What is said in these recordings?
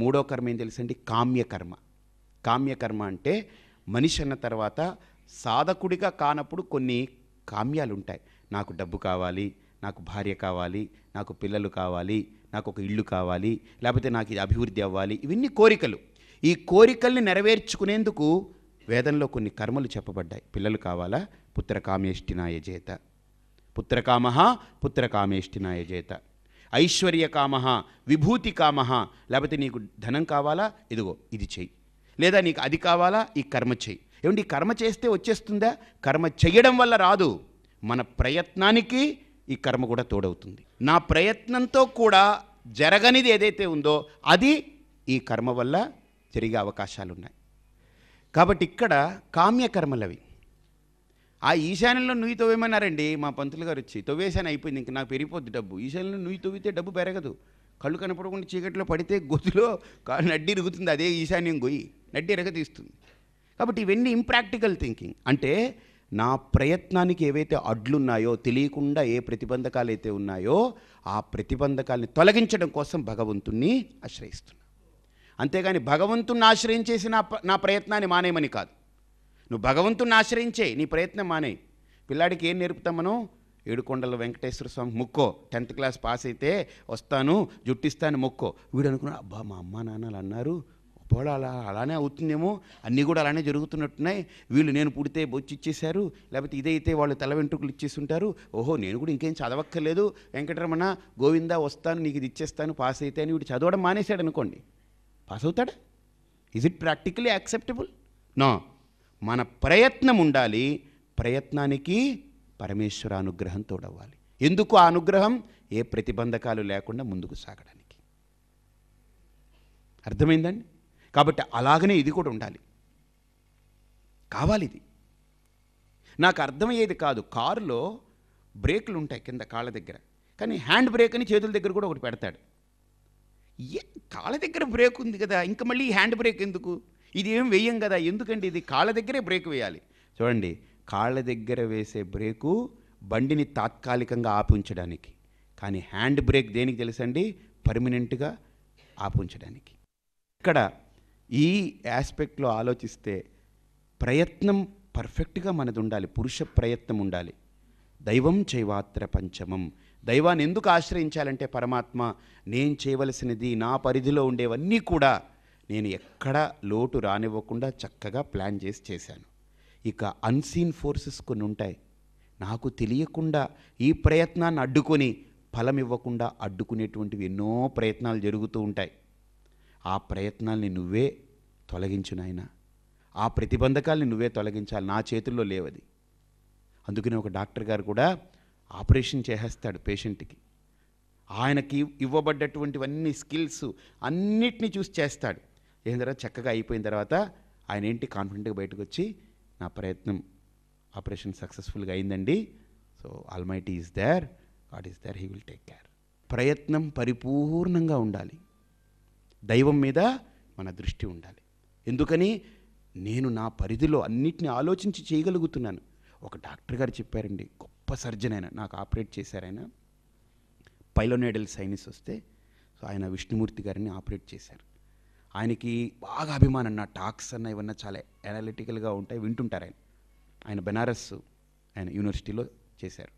మూడో కర్మ ఏం తెలుసండి? కామ్యకర్మ. కామ్యకర్మ అంటే మనిషి అన్న తర్వాత సాధకుడిగా కానప్పుడు కొన్ని కామ్యాలు ఉంటాయి. నాకు డబ్బు కావాలి, నాకు భార్య కావాలి, నాకు పిల్లలు కావాలి, నాకు ఒక ఇల్లు కావాలి, లేకపోతే నాకు ఇది అభివృద్ధి అవ్వాలి. ఇవన్నీ కోరికలు. ఈ కోరికల్ని నెరవేర్చుకునేందుకు వేదంలో కొన్ని కర్మలు చెప్పబడ్డాయి. పిల్లలు కావాలా? పుత్రకామేష్టినాయ చేత. పుత్రకామః పుత్రకామేష్టినాయ చేత. ఐశ్వర్యకామః విభూతికామః, లేకపోతే నీకు ధనం కావాలా? ఇదిగో ఇది చెయ్యి. లేదా నీకు అది కావాలా? ఈ కర్మ చెయ్యి. ఏమంటే ఈ కర్మ చేస్తే వచ్చేస్తుందా? కర్మ చెయ్యడం వల్ల రాదు. మన ప్రయత్నానికి ఈ కర్మ కూడా తోడవుతుంది. నా ప్రయత్నంతో కూడా జరగనిది ఏదైతే ఉందో అది ఈ కర్మ వల్ల జరిగే అవకాశాలు ఉన్నాయి. కాబట్టి ఇక్కడ కామ్యకర్మలవి. ఆ ఈశాన్యంలో నుయ్యి తవ్వేమన్నారండి మా పంతులు గారు వచ్చి. తవ్వేశాను, అయిపోయింది, ఇంక నాకు పెరిగిపోద్ది డబ్బు. ఈశాన్యంలో నుయ్యి తవ్వితే డబ్బు పెరగదు. కళ్ళు కనపడకుండా చీకట్లో పడితే గొద్దులో నడ్డి ఇరుగుతుంది. అదే ఈశాన్యం గొయ్యి నడ్డి ఎరగతీస్తుంది. కాబట్టి ఇవన్నీ ఇంప్రాక్టికల్ థింకింగ్. అంటే నా ప్రయత్నానికి ఏవైతే అడ్లున్నాయో, తెలియకుండా ఏ ప్రతిబంధకాలు అయితే ఉన్నాయో ఆ ప్రతిబంధకాలని తొలగించడం కోసం భగవంతుణ్ణి ఆశ్రయిస్తున్నా. అంతేగాని భగవంతుణ్ణి ఆశ్రయించేసి నా ప్రయత్నాన్ని మానేయమని కాదు. నువ్వు భగవంతుణ్ణి ఆశ్రయించే, నీ ప్రయత్నం మానేయి. పిల్లాడికి ఏం నేర్పుతాం మనం? ఏడుకొండల వెంకటేశ్వర స్వామి మొక్కో, 10th క్లాస్ పాస్ అయితే వస్తాను జుట్టిస్తాను మొక్కో. వీడు అనుకున్నాడు, అబ్బా మా అమ్మ నాన్నలు అన్నారు, పోలా అలానే అవుతుందేమో, అన్నీ కూడా అలానే జరుగుతున్నట్టున్నాయి. వీళ్ళు నేను పుడితే బొచ్చి ఇచ్చేశారు, లేకపోతే ఇదైతే వాళ్ళు తల వెంట్రుకలు ఇచ్చేసి ఉంటారు. ఓహో నేను కూడా ఇంకేం చదవక్కర్లేదు, వెంకటరమణ గోవిందా వస్తాను నీకు ఇది ఇచ్చేస్తాను పాస్ అయితే అని వీడు చదవడం మానేశాడు అనుకోండి, పాస్ అవుతాడా? Is it practically acceptable? No. మన ప్రయత్నం ఉండాలి. ప్రయత్నానికి పరమేశ్వర అనుగ్రహం తోడవ్వాలి. ఎందుకు ఆ అనుగ్రహం? ఏ ప్రతిబంధకాలు లేకుండా ముందుకు సాగడానికి. అర్థమైందండి? కాబట్టి అలాగనే ఇది కూడా ఉండాలి, కావాలి. ఇది నాకు అర్థమయ్యేది కాదు. కారులో బ్రేకులు ఉంటాయి కింద కాళ్ళ దగ్గర, కానీ హ్యాండ్ బ్రేక్ అని చేతుల దగ్గర కూడా ఒకటి పెడతాడు. కాళ్ళ దగ్గర బ్రేక్ ఉంది కదా, ఇంకా మళ్ళీ హ్యాండ్ బ్రేక్ ఎందుకు? ఇది ఏం వెయ్యం కదా, ఎందుకండి? ఇది కాళ్ళ దగ్గరే బ్రేక్ వేయాలి. చూడండి, కాళ్ళ దగ్గర వేసే బ్రేకు బండిని తాత్కాలికంగా ఆపి ఉంచడానికి, కానీ హ్యాండ్ బ్రేక్ దేనికి తెలుసండి? పర్మనెంట్గా ఆపి ఉంచడానికి. ఇక్కడ ఈ ఆస్పెక్ట్లో ఆలోచిస్తే ప్రయత్నం పర్ఫెక్ట్గా మనది ఉండాలి. పురుష ప్రయత్నం ఉండాలి. దైవం చైవాత్ర పంచమం. దైవాన్ని ఎందుకు ఆశ్రయించాలంటే పరమాత్మ నేను చేయవలసినది, నా పరిధిలో ఉండేవన్నీ కూడా నేను ఎక్కడ లోటు రానివ్వకుండా చక్కగా ప్లాన్ చేశాను. ఇక అన్సీన్ ఫోర్సెస్ కొన్ని ఉంటాయి, నాకు తెలియకుండా ఈ ప్రయత్నాన్ని అడ్డుకొని ఫలం ఇవ్వకుండా అడ్డుకునేటువంటివి ఎన్నో ప్రయత్నాలు జరుగుతూ ఉంటాయి. ఆ ప్రయత్నాల్ని నువ్వే తొలగించు నాయనా. ఆ ప్రతిబంధకాల్ని నువ్వే తొలగించాలి, నా చేతుల్లో లేవది. అందుకని ఒక డాక్టర్ గారు కూడా ఆపరేషన్ చేసేస్తాడు పేషెంట్కి. ఆయనకి ఇవ్వబడ్డటువంటివన్నీ స్కిల్స్ అన్నిటినీ చూసి చేస్తాడు. ఏం తర్వాత చక్కగా అయిపోయిన తర్వాత ఆయన ఏంటి కాన్ఫిడెంట్గా బయటకు వచ్చి, నా ప్రయత్నం ఆపరేషన్ సక్సెస్ఫుల్గా అయిందండి, so almighty is there, God is there, he will take care. ప్రయత్నం పరిపూర్ణంగా ఉండాలి. దైవం మీద మన దృష్టి ఉండాలి. ఎందుకని? నేను నా పరిధిలో అన్నిటిని ఆలోచించి చేయగలుగుతున్నాను. ఒక డాక్టర్ గారు చెప్పారండి, గొప్ప సర్జన్ ఆయన, నాకు ఆపరేట్ చేశారు. ఆయన పైలోనేడల్ సైనస్ వస్తే సో ఆయన విష్ణుమూర్తి గారిని ఆపరేట్ చేశారు. ఆయనకి బాగా అభిమానం, నా టాక్స్ అన్న ఇవన్నీ చాలా అనలిటికల్గా ఉంటాయి, వింటుంటారు. ఆయన బెనారస్ ఆయన యూనివర్సిటీలో చేశారు.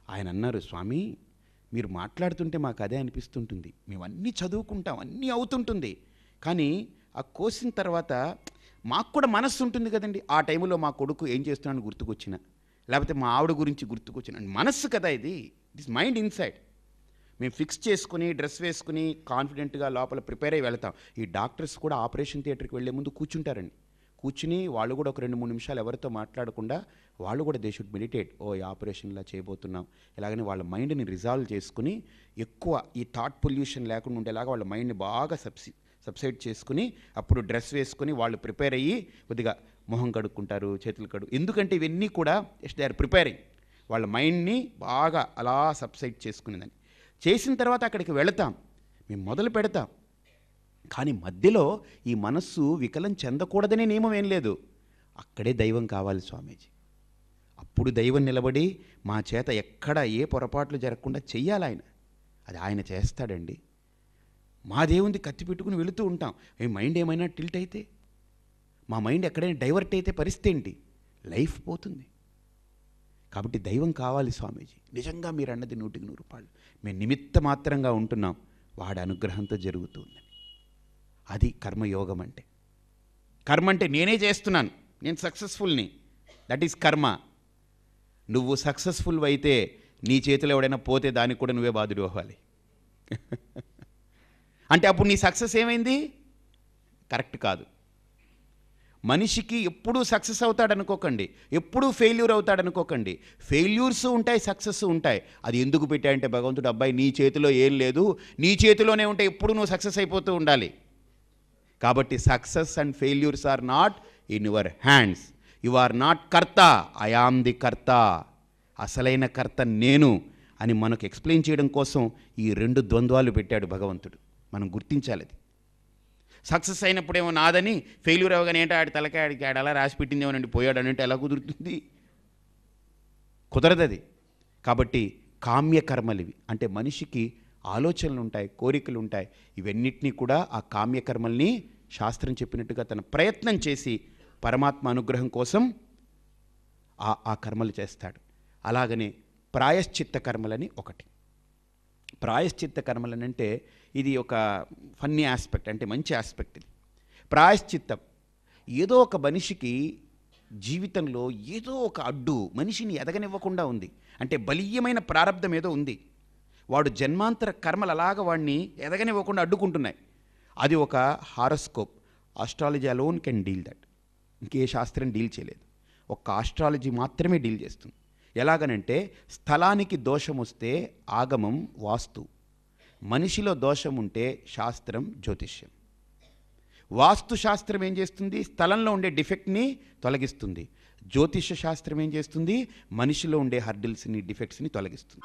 ఆయన అన్నారు, స్వామి మీరు మాట్లాడుతుంటే మాకు అదే అనిపిస్తుంటుంది, మేము అన్నీ చదువుకుంటాం, అన్నీ అవుతుంటుంది, కానీ ఆ కోసిన తర్వాత మాకు కూడా మనస్సు ఉంటుంది కదండి. ఆ టైంలో మా కొడుకు ఏం చేస్తున్నాడని గుర్తుకొచ్చిన, లేకపోతే మా ఆవిడ గురించి గుర్తుకొచ్చిన, మనస్సు కదా ఇది, ఇట్ ఇస్ మైండ్ ఇన్సైడ్. మేము ఫిక్స్ చేసుకుని డ్రెస్ వేసుకుని కాన్ఫిడెంట్గా లోపల ప్రిపేర్ అయ్యి వెళ్తాం. ఈ డాక్టర్స్ కూడా ఆపరేషన్ థియేటర్కి వెళ్ళే ముందు కూర్చుంటారండి. కూర్చుని వాళ్ళు కూడా ఒక 2-3 నిమిషాలు ఎవరితో మాట్లాడకుండా వాళ్ళు కూడా దే షుడ్ మెడిటేట్. ఓ ఈ ఆపరేషన్ ఇలా చేయబోతున్నాం, ఇలాగని వాళ్ళ మైండ్ని రిజాల్వ్ చేసుకుని ఎక్కువ ఈ థాట్ పొల్యూషన్ లేకుండా ఉండేలాగా వాళ్ళ మైండ్ని బాగా సబ్సైడ్ చేసుకుని అప్పుడు డ్రెస్ వేసుకుని వాళ్ళు ప్రిపేర్ అయ్యి కొద్దిగా మొహం కడుక్కుంటారు, చేతులు ఎందుకంటే ఇవన్నీ కూడా జస్ట్ దే ఆర్ ప్రిపేరింగ్. వాళ్ళ మైండ్ని బాగా అలా సబ్సైడ్ చేసుకునేదని చేసిన తర్వాత అక్కడికి వెళతాం, మేము మొదలు పెడతాం. కానీ మధ్యలో ఈ మనస్సు వికలం చెందకూడదనే నియమం ఏం లేదు. అక్కడే దైవం కావాలి స్వామీజీ. అప్పుడు దైవం నిలబడి మా చేత ఎక్కడ ఏ పొరపాట్లు జరగకుండా చెయ్యాలి ఆయన. అది ఆయన చేస్తాడండి. మాదేముంది, కత్తి పెట్టుకుని వెళుతూ ఉంటాం. మైండ్ ఏమైనా టిల్ట్ అయితే, మా మైండ్ ఎక్కడైనా డైవర్ట్ అయితే పరిస్థితి ఏంటి? లైఫ్ పోతుంది. కాబట్టి దైవం కావాలి స్వామీజీ. నిజంగా మీరు అన్నది 100కి 100 మేము నిమిత్త మాత్రంగా ఉంటున్నాం, వాడి అనుగ్రహంతో జరుగుతుంది. అది కర్మయోగం అంటే. కర్మ అంటే నేనే చేస్తున్నాను, నేను సక్సెస్ఫుల్ని, దట్ ఈస్ కర్మ. నువ్వు సక్సెస్ఫుల్ అయితే నీ చేతిలో ఎవడైనా పోతే దానికి కూడా నువ్వే బాధుడు అవ్వాలి. అంటే అప్పుడు నీ సక్సెస్ ఏమైంది? కరెక్ట్ కాదు. మనిషికి ఎప్పుడూ సక్సెస్ అవుతాడనుకోకండి, ఎప్పుడూ ఫెయిల్యూర్ అవుతాడనుకోకండి. ఫెయిల్యూర్స్ ఉంటాయి, సక్సెస్ ఉంటాయి. అది ఎందుకు పెట్టాయంటే భగవంతుడు, అబ్బాయి నీ చేతిలో ఏం లేదు, నీ చేతిలోనే ఉంటే ఎప్పుడు నువ్వు సక్సెస్ అయిపోతూ ఉండాలి. కాబట్టి success and failures are not in your hands. You are not కర్త, ఐ ఆమ్ ది కర్త. అసలైన కర్త నేను అని మనకు ఎక్స్ప్లెయిన్ చేయడం కోసం ఈ 2 ద్వంద్వాలు పెట్టాడు భగవంతుడు. మనం గుర్తించాలి అది. సక్సెస్ అయినప్పుడేమో నాదని, ఫెయిల్యూర్ అవ్వగానే ఏంటో ఆడి తలకాడికి ఆడ అలా రాసి పెట్టిందేమోనండి పోయాడు అని అంటే ఎలా కుదురుతుంది? కుదరదు అది. కాబట్టి కామ్యకర్మలు ఇవి. అంటే మనిషికి ఆలోచనలు ఉంటాయి, కోరికలు ఉంటాయి. ఇవన్నిటినీ కూడా ఆ కామ్యకర్మల్ని శాస్త్రం చెప్పినట్టుగా తన ప్రయత్నం చేసి పరమాత్మ అనుగ్రహం కోసం ఆ కర్మలు చేస్తాడు. అలాగనే ప్రాయశ్చిత్త కర్మలని ఒకటి. ప్రాయశ్చిత్త కర్మలనంటే ఇది ఒక ఫన్నీ ఆస్పెక్ట్, అంటే మంచి ఆస్పెక్ట్ ఇది. ప్రాయశ్చిత్తం ఏదో ఒక మనిషికి జీవితంలో ఏదో ఒక అడ్డు మనిషిని ఎదగనివ్వకుండా ఉంది. అంటే బలీయమైన ప్రారంధం ఏదో ఉంది. వాడు జన్మాంతర కర్మలు అలాగ వాడిని ఎదగనివ్వకుండా అడ్డుకుంటున్నాయి. అది ఒక horoscope. Astrology alone can deal that. ఇంకే శాస్త్రం డీల్ చేయలేదు, ఒక్క ఆస్ట్రాలజీ మాత్రమే డీల్ చేస్తుంది. ఎలాగనంటే స్థలానికి దోషం వస్తే ఆగమం వాస్తు, మనిషిలో దోషం ఉంటే శాస్త్రం జ్యోతిష్యం. వాస్తు శాస్త్రం ఏం చేస్తుంది? స్థలంలో ఉండే డిఫెక్ట్ని తొలగిస్తుంది. జ్యోతిష్య శాస్త్రం ఏం చేస్తుంది? మనిషిలో ఉండే హర్డిల్స్ని, డిఫెక్ట్స్ని తొలగిస్తుంది.